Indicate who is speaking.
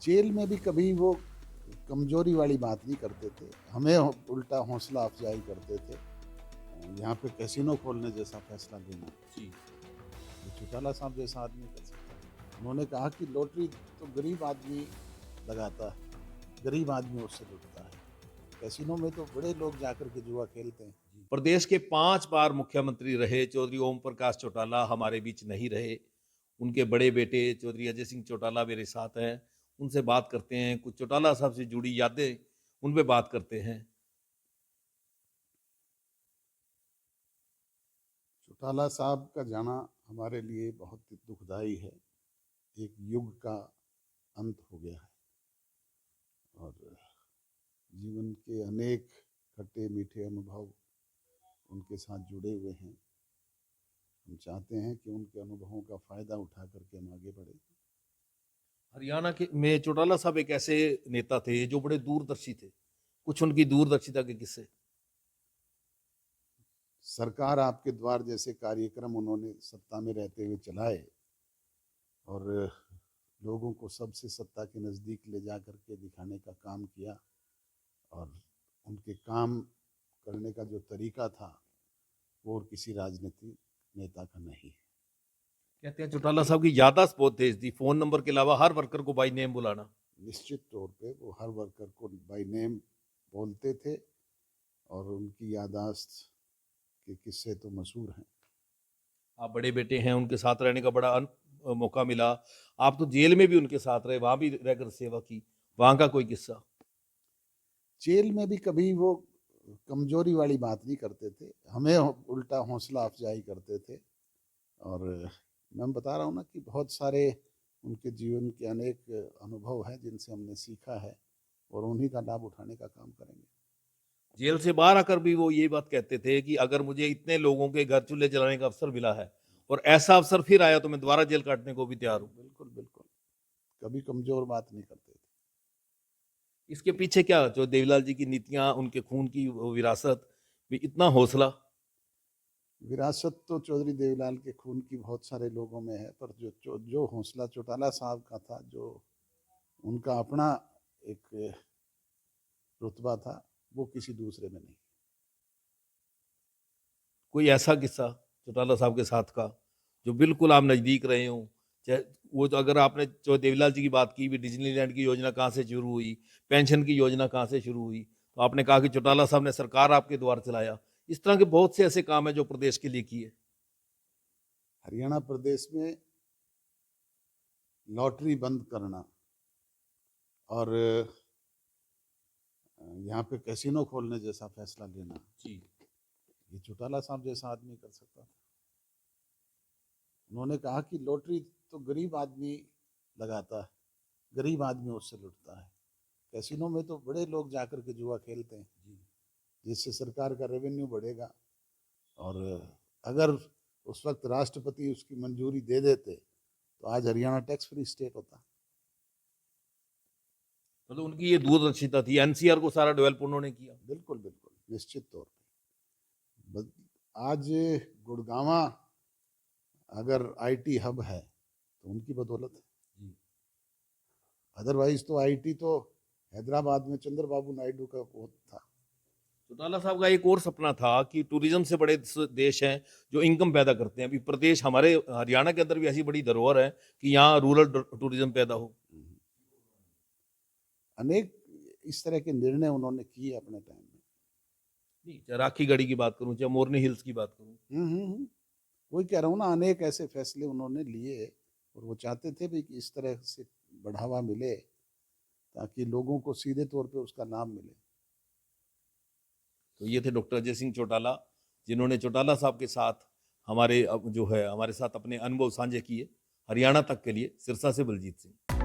Speaker 1: Jail में भी कभी वो कमजोरी वाली बात नहीं करते थे, हमें उल्टा हौसला अफजाई करते थे। यहाँ पे कैसीनो खोलने जैसा फैसला लेना
Speaker 2: जी।
Speaker 1: ये चौटाला साहब जैसा आदमी कर सकता है। उन्होंने कहा कि लॉटरी तो गरीब आदमी लगाता है, गरीब आदमी उससे लुटता है। कैसीनो में तो बड़े लोग जाकर के जुआ खेलते हैं।
Speaker 2: प्रदेश के 5 बार मुख्यमंत्री रहे चौधरी ओम प्रकाश चौटाला हमारे बीच नहीं रहे। उनके बड़े बेटे चौधरी अजय सिंह चौटाला मेरे साथ हैं। उनसे बात करते हैं, कुछ चौटाला साहब से जुड़ी यादें उन पे बात करते हैं।
Speaker 1: चौटाला साहब का जाना हमारे लिए बहुत दुखदाई है। एक युग का अंत हो गया है और जीवन के अनेक खट्टे मीठे अनुभव उनके साथ जुड़े हुए हैं। हम चाहते हैं कि उनके अनुभवों का फ़ायदा उठा करके हम आगे बढ़ें।
Speaker 2: हरियाणा के में चौटाला साहब एक ऐसे नेता थे जो बड़े दूरदर्शी थे। कुछ उनकी दूरदर्शिता के किस्से।
Speaker 1: सरकार आपके द्वार जैसे कार्यक्रम उन्होंने सत्ता में रहते हुए चलाए और लोगों को सबसे सत्ता के नज़दीक ले जा करके दिखाने का काम किया और उनके काम करने का जो तरीका था वो और किसी राजनीतिक नेता का नहीं है।
Speaker 2: कहते हैं चौटाला साहब की याददाश्त बहुत तेज थी। फ़ोन नंबर के अलावा हर वर्कर को बाय नेम बुलाना।
Speaker 1: निश्चित तौर पे वो हर वर्कर को बाय नेम बोलते थे और उनकी याददाश्त के किस्से तो मशहूर हैं।
Speaker 2: आप बड़े बेटे हैं, उनके साथ रहने का बड़ा मौका मिला। आप तो जेल में भी उनके साथ रहे, वहाँ भी रहकर सेवा की। वहाँ का कोई किस्सा?
Speaker 1: जेल में भी कभी वो कमजोरी वाली बात नहीं करते थे, हमें उल्टा हौसला अफजाई करते थे। और मैं बता रहा हूँ ना कि बहुत सारे उनके जीवन के अनेक अनुभव हैं जिनसे हमने सीखा है और उन्हीं का लाभ उठाने का काम करेंगे।
Speaker 2: जेल से बाहर आकर भी वो ये बात कहते थे कि अगर मुझे इतने लोगों के घर चूल्हे जलाने का अवसर मिला है और ऐसा अवसर फिर आया तो मैं दोबारा जेल काटने को भी तैयार हूँ।
Speaker 1: बिल्कुल बिल्कुल, कभी कमजोर बात नहीं करते थे।
Speaker 2: इसके पीछे क्या, जो देवीलाल जी की नीतियाँ, उनके खून की वो विरासत, भी इतना हौसला।
Speaker 1: विरासत तो चौधरी देवीलाल के खून की बहुत सारे लोगों में है, पर जो हौसला चौटाला साहब का था, जो उनका अपना एक रुतबा था, वो किसी दूसरे में नहीं।
Speaker 2: कोई ऐसा किस्सा चौटाला साहब के साथ का जो बिल्कुल आप नज़दीक रहे हों? चाहे वो, तो अगर आपने जो देवीलाल जी की बात की भी, डिज्नीलैंड की योजना कहाँ से शुरू हुई, पेंशन की योजना कहाँ से शुरू हुई, तो आपने कहा कि चौटाला साहब ने सरकार आपके द्वार चलाया। इस तरह के बहुत से ऐसे काम हैं जो प्रदेश के लिए किए।
Speaker 1: हरियाणा प्रदेश में लॉटरी बंद करना और यहाँ पे कैसीनो खोलने जैसा फैसला लेना,
Speaker 2: जी।
Speaker 1: ये चौटाला साहब जैसा आदमी कर सकता था। उन्होंने कहा कि लॉटरी तो गरीब आदमी लगाता है, गरीब आदमी उससे लुटता है। कैसीनो में तो बड़े लोग जाकर के जुआ खेलते हैं, जिससे सरकार का रेवेन्यू बढ़ेगा। और अगर उस वक्त राष्ट्रपति उसकी मंजूरी दे देते तो आज हरियाणा टैक्स फ्री स्टेट होता।
Speaker 2: मतलब उनकी ये दूरदर्शिता थी। एनसीआर को सारा डेवलप उन्होंने किया।
Speaker 1: बिल्कुल बिल्कुल, निश्चित तौर पे आज गुड़गांवा अगर आईटी हब है तो उनकी बदौलत है। अदरवाइज तो आईटी तो हैदराबाद में चंद्रबाबू नायडू का वो था।
Speaker 2: चौटाला साहब का एक और सपना था कि टूरिज्म से बड़े देश हैं जो इनकम पैदा करते हैं। अभी प्रदेश हमारे हरियाणा के अंदर भी ऐसी बड़ी धरोहर है कि यहाँ रूरल टूरिज्म पैदा हो।
Speaker 1: अनेक इस तरह के निर्णय उन्होंने किए अपने टाइम में।
Speaker 2: नहीं, चाहे राखी गढ़ी की बात करूं, चाहे मोरनी हिल्स की बात करूं।
Speaker 1: वही कह रहा हूँ ना, अनेक ऐसे फैसले उन्होंने लिए और वो चाहते थे भी कि इस तरह से बढ़ावा मिले ताकि लोगों को सीधे तौर पे उसका लाभ मिले।
Speaker 2: तो ये थे डॉक्टर अजय सिंह चौटाला, जिन्होंने चौटाला साहब के साथ हमारे जो है हमारे साथ अपने अनुभव साझे किए। हरियाणा तक के लिए सिरसा से बलजीत सिंह।